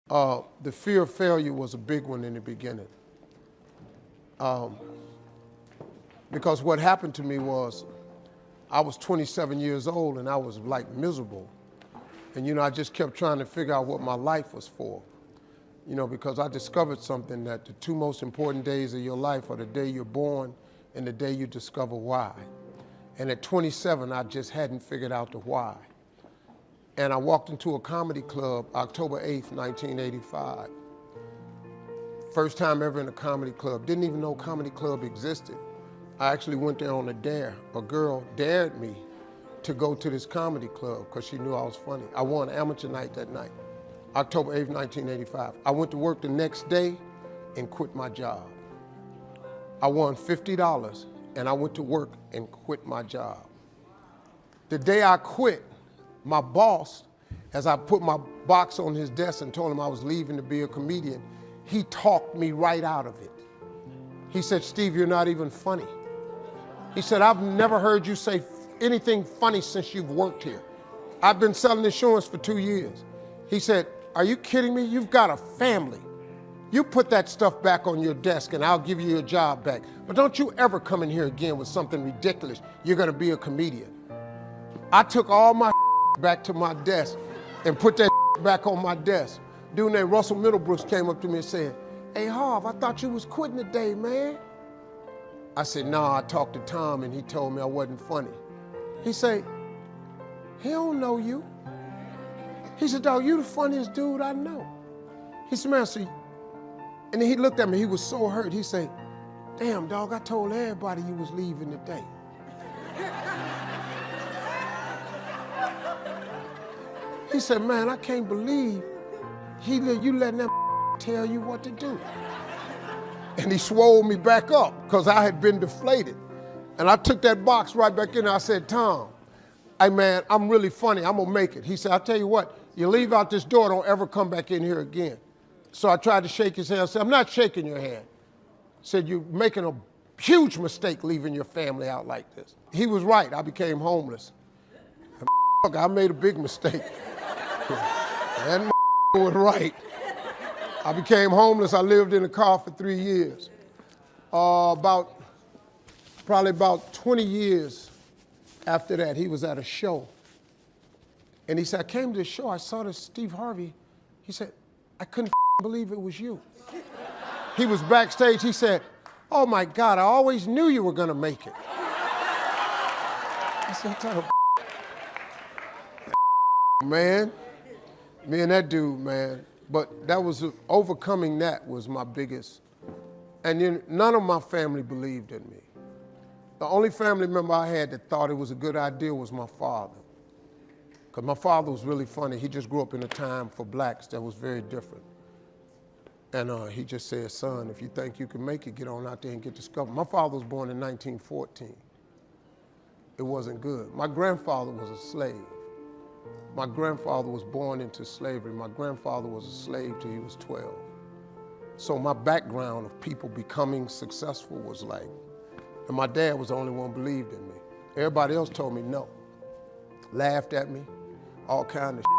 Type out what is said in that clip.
The fear of failure was a big one in the beginning. Because what happened to me was I was 27 years old and I was like miserable. And I just kept trying to figure out what my life was for. Because I discovered something that the two most important days of your life are the day you're born and the day you discover why. And at 27, I just hadn't figured out the why. And I walked into a comedy club October 8th, 1985. First time ever in a comedy club. Didn't even know comedy club existed. I actually went there on a dare. A girl dared me to go to this comedy club because she knew I was funny. I won amateur night that night, October 8th, 1985. I went to work the next day and quit my job. I won $50 and I went to work and quit my job. The day I quit, my boss, as I put my box on his desk and told him I was leaving to be a comedian, he talked me right out of it. He said, "Steve, you're not even funny." He said, "I've never heard you say anything funny since you've worked here. I've been selling insurance for 2 years." He said, "Are you kidding me? You've got a family. You put that stuff back on your desk and I'll give you your job back. But don't you ever come in here again with something ridiculous. You're gonna be a comedian." I took all my back to my desk and put that back on my desk. Dude named Russell Middlebrooks came up to me and said, "Hey, Harv, I thought you was quitting today, man." I said, "Nah, I talked to Tom and he told me I wasn't funny." He said, "He don't know you." He said, "Dog, you the funniest dude I know." He said, "Man, see," and then he looked at me, he was so hurt. He said, "Damn, dog, I told everybody you was leaving today." He said, "Man, I can't believe you letting that tell you what to do." And he swole me back up because I had been deflated. And I took that box right back in there. I said, "Tom, hey man, I'm really funny. I'm gonna make it." He said, "I'll tell you what, you leave out this door, don't ever come back in here again." So I tried to shake his hand. I said, "I'm not shaking your hand." He said, "You're making a huge mistake leaving your family out like this." He was right. I became homeless. And I made a big mistake. That was right. I became homeless. I lived in a car for 3 years. Probably about 20 years after that, he was at a show. And he said, "I came to the show, I saw this Steve Harvey." He said, "I couldn't believe it was you." He was backstage. He said, "Oh my God, I always knew you were gonna make it." I said, "Man, me and that dude, man." But that was, overcoming that was my biggest. And none of my family believed in me. The only family member I had that thought it was a good idea was my father. Because my father was really funny. He just grew up in a time for blacks that was very different. And he just said, "Son, if you think you can make it, get on out there and get discovered." My father was born in 1914. It wasn't good. My grandfather was a slave. My grandfather was born into slavery. My grandfather was a slave till he was 12. So my background of people becoming successful was like, and my dad was the only one who believed in me. Everybody else told me no, laughed at me, all kind of shit.